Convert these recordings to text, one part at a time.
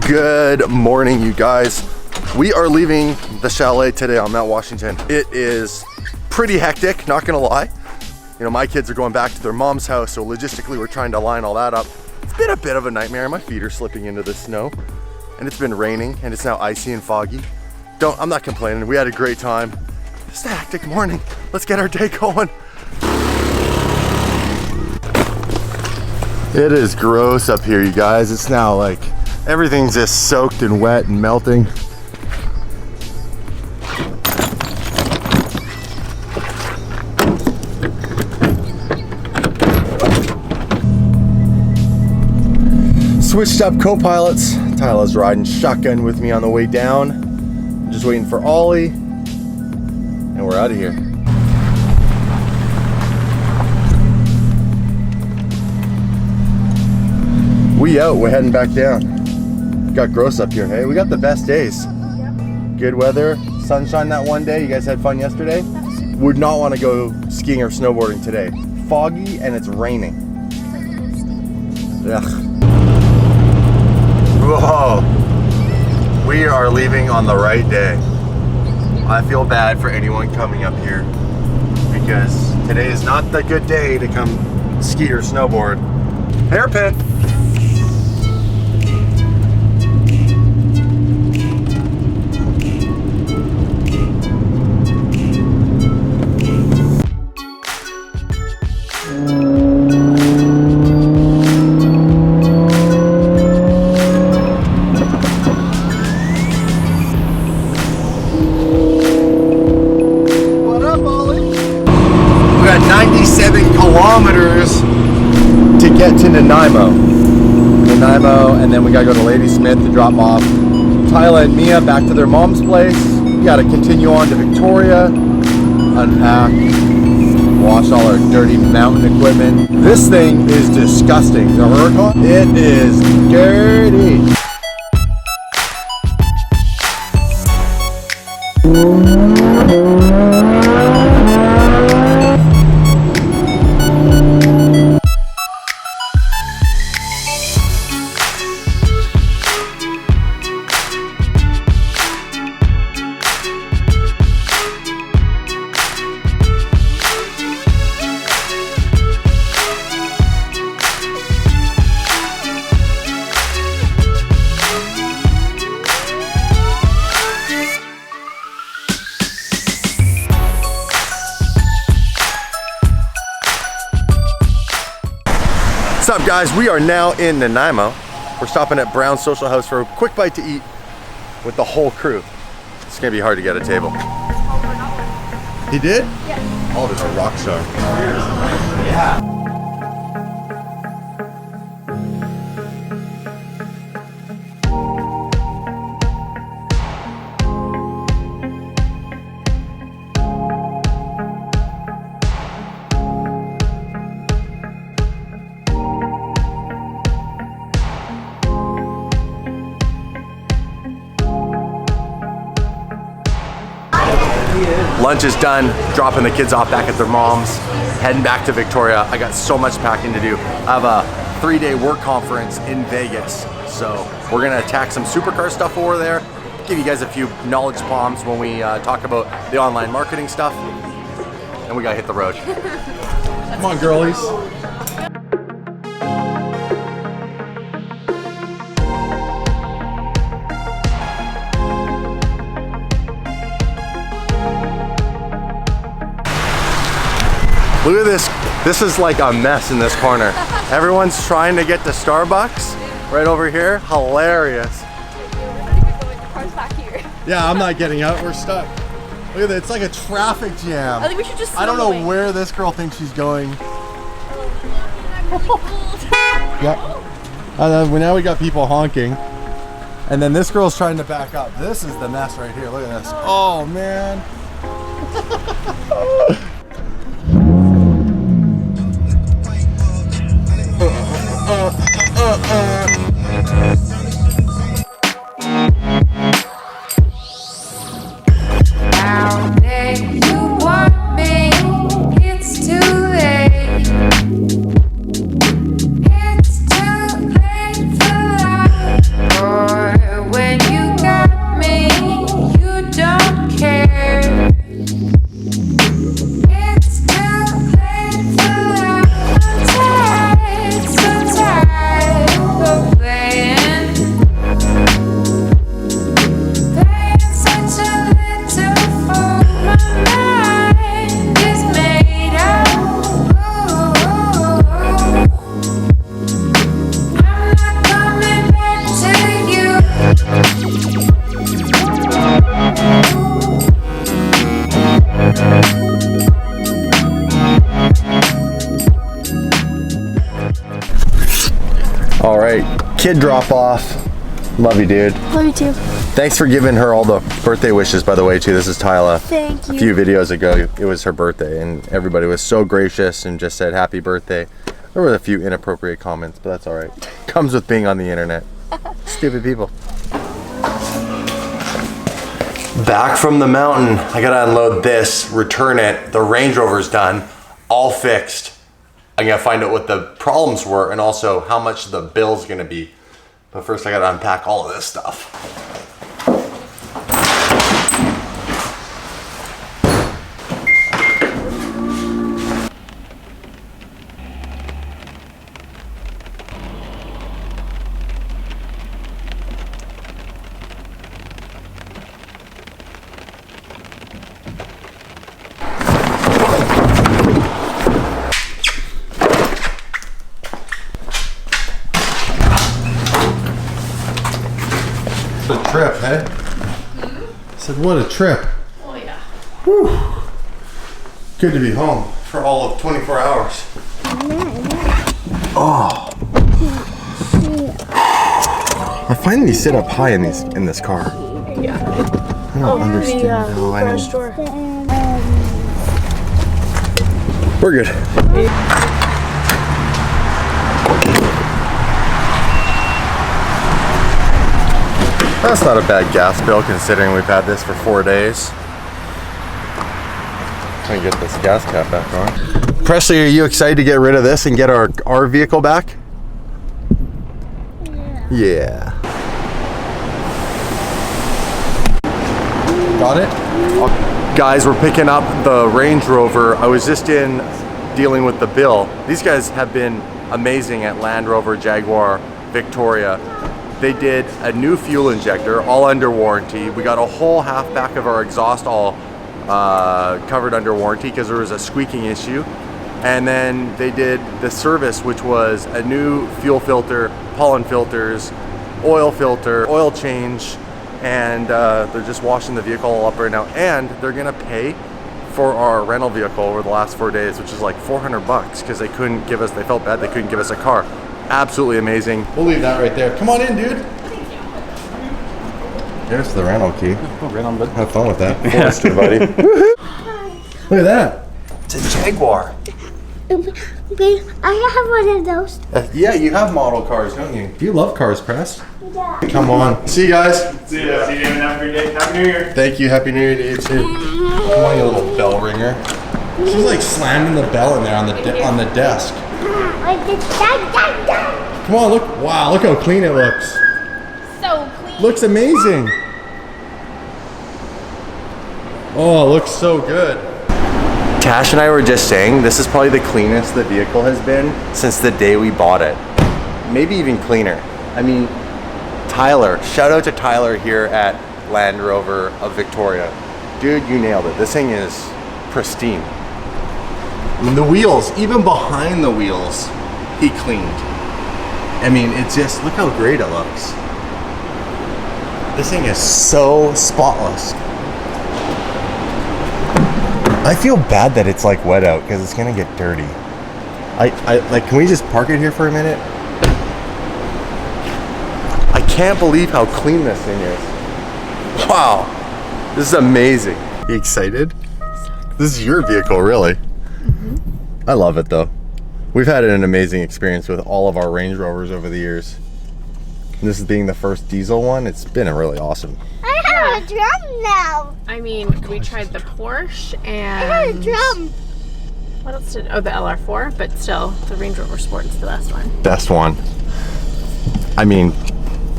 Good morning, you guys. We are leaving the chalet today on Mount Washington. It is pretty hectic, not gonna lie. You know, my kids are going back to their mom's house, so logistically we're trying to line all that up. It's been a bit of a nightmare. My feet are slipping into the snow, and it's been raining, and it's now icy and foggy. I'm not complaining. We had a great time. Just a hectic morning. Let's get our day going. It is gross up here, you guys. It's now like everything's just soaked and wet and melting. Switched up co-pilots. Tyler's riding shotgun with me on the way down. I'm just waiting for Ollie, and we're out of here. We out, we're heading back down. Got gross up here, hey? We got the best days. Good weather, sunshine that one day. You guys had fun yesterday? Would not want to go skiing or snowboarding today. Foggy and it's raining. Ugh. Whoa. We are leaving on the right day. I feel bad for anyone coming up here because today is not the good day to come ski or snowboard. Hairpin. We got 97 kilometers to get to Nanaimo, and then we gotta go to Ladysmith to drop off Tyler and Mia back to their mom's place. We gotta continue on to Victoria, unpack, wash all our dirty mountain equipment. This thing is disgusting. The Huracan, it is dirty. What's up, guys? We are now in Nanaimo. We're stopping at Brown's Social House for a quick bite to eat with the whole crew. It's gonna be hard to get a table. He did? Yeah. Oliver's a rock star. Yeah. Lunch is done, dropping the kids off back at their mom's, heading back to Victoria. I got so much packing to do. I have a 3-day work conference in Vegas, so we're gonna attack some supercar stuff over there, give you guys a few knowledge bombs when we talk about the online marketing stuff, and we gotta hit the road. Come on, girlies. Look at this. This is like a mess in this corner. Everyone's trying to get to Starbucks right over here. Hilarious. Yeah, I'm not getting out. We're stuck. Look at that. It's like a traffic jam. I think we should just I don't know where this girl thinks she's going. Yep. Now we got people honking. And then this girl's trying to back up. This is the mess right here. Look at this. Oh, man. It's too late for love. Kid drop off. Love you, dude. Love you too. Thanks for giving her all the birthday wishes, by the way, too. This is Tyla. Thank you. A few videos ago, it was her birthday, and everybody was so gracious and just said happy birthday. There were a few inappropriate comments, but that's all right. Comes with being on the internet. Stupid people. Back from the mountain. I gotta unload this, return it. The Range Rover's done, all fixed. I'm gonna find out what the problems were and also how much the bill's gonna be. But first I gotta unpack all of this stuff. What a trip, hey? I said, what a trip. Oh yeah. Whew. Good to be home for all of 24 hours. Oh. I find these sit up high in this car. Yeah. I don't understand how I know. Store. We're good. That's not a bad gas bill considering we've had this for 4 days. Trying to get this gas cap back on. Presley, are you excited to get rid of this and get our vehicle back? Yeah. Got it? Guys, we're picking up the Range Rover. I was just in dealing with the bill. These guys have been amazing at Land Rover, Jaguar, Victoria. They did a new fuel injector, all under warranty. We got a whole half back of our exhaust all covered under warranty because there was a squeaking issue. And then they did the service, which was a new fuel filter, pollen filters, oil filter, oil change, and they're just washing the vehicle all up right now. And they're gonna pay for our rental vehicle over the last 4 days, which is like 400 bucks because they couldn't give us, they felt bad they couldn't give us a car. Absolutely amazing. We'll leave that right there. Come on in, dude. There's the rental key. Oh, right on, bud. Have fun with that. Forester, buddy. Look at that. It's a Jaguar. Babe, I have one of those. Yeah, you have model cars, don't you? You love cars, Press. Yeah. Come on. See you guys. See ya. See you, David. Have a great day. Happy New Year. Thank you. Happy New Year to you too. Come on, you little bell ringer. She's like slamming the bell in there on the desk. Come on, look. Wow, look how clean it looks. So clean. Looks amazing. Oh, it looks so good. Tash and I were just saying this is probably the cleanest the vehicle has been since the day we bought it. Maybe even cleaner. I mean, Tyler, shout out to Tyler here at Land Rover of Victoria. Dude, you nailed it. This thing is pristine. I mean, the wheels, even behind the wheels, he cleaned. I mean, it's just, look how great it looks. This thing is so spotless. I feel bad that it's like wet out because it's gonna get dirty. I like, can we just park it here for a minute? I can't believe how clean this thing is. Wow, this is amazing. You excited? This is your vehicle, really. I love it though. We've had an amazing experience with all of our Range Rovers over the years. And this is being the first diesel one. It's been really awesome. I have a drum now. I mean, we tried the Porsche and I have a drum. what else did? Oh, the LR4, but still, the Range Rover Sport is the best one. Best one. I mean,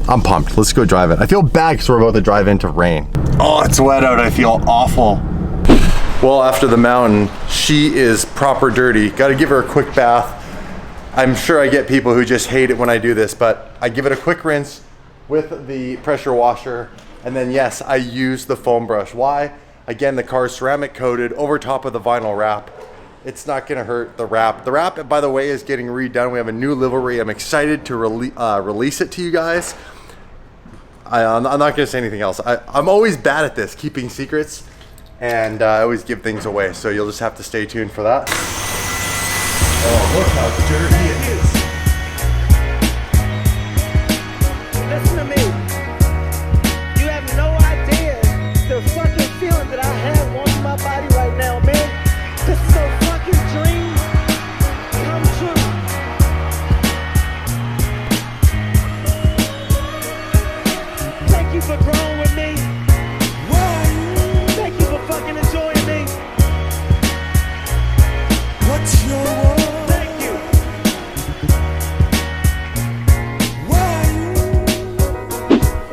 I'm pumped. Let's go drive it. I feel bad because we're about to drive into rain. Oh, it's wet out. I feel awful. Well, after the mountain, she is proper dirty. Got to give her a quick bath. I'm sure I get people who just hate it when I do this, but I give it a quick rinse with the pressure washer. And then yes, I use the foam brush. Why? Again, the car is ceramic coated over top of the vinyl wrap. It's not gonna hurt the wrap. The wrap, by the way, is getting redone. We have a new livery. I'm excited to release it to you guys. I'm not gonna say anything else. I'm always bad at this, keeping secrets, and I always give things away. So you'll just have to stay tuned for that. Oh, look how dirty it is. to me. You have no idea the fucking feeling that I have on my body right now, man. This is a fucking dream come true. Thank you for growing with me. Thank you for fucking enjoying me. What's your word? Thank you.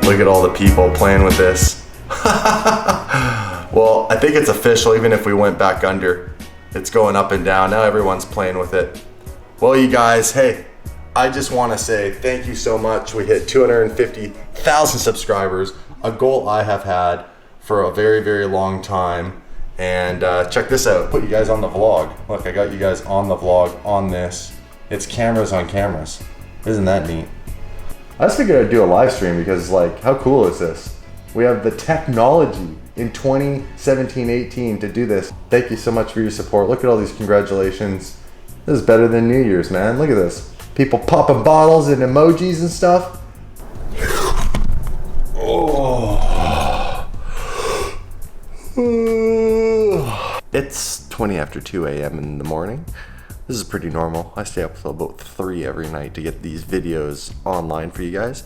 Look at all the people playing with this. Well, I think it's official even if we went back under. It's going up and down. Now everyone's playing with it. Well, you guys, hey, I just want to say thank you so much. We hit 250,000 subscribers, a goal I have had for a very, very long time. And check this out, put you guys on the vlog. Look, I got you guys on the vlog on this. It's cameras on cameras. Isn't that neat? I just figured I'd do a live stream because, like, how cool is this? We have the technology in 2017-18 to do this. Thank you so much for your support. Look at all these congratulations. This is better than New Year's, man. Look at this. People popping bottles and emojis and stuff. Oh. It's 20 after 2 a.m. in the morning. This is pretty normal. I stay up till about 3 every night to get these videos online for you guys.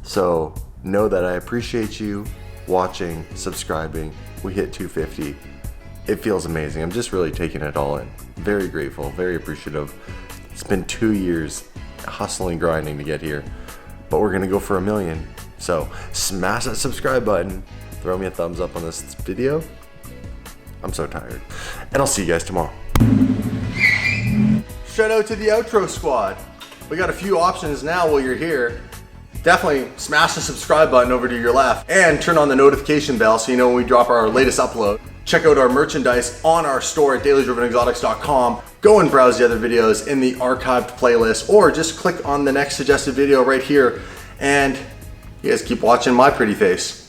So know that I appreciate you watching, subscribing. We hit 250. It feels amazing. I'm just really taking it all in. Very grateful, very appreciative. It's been 2 years hustling, grinding to get here, but we're gonna go for 1 million. So smash that subscribe button. Throw me a thumbs up on this video. I'm so tired. And I'll see you guys tomorrow. Shout out to the outro squad. We got a few options now while you're here. Definitely smash the subscribe button over to your left and turn on the notification bell so you know when we drop our latest upload. Check out our merchandise on our store at dailydrivenexotics.com. Go and browse the other videos in the archived playlist or just click on the next suggested video right here. And you guys keep watching my pretty face.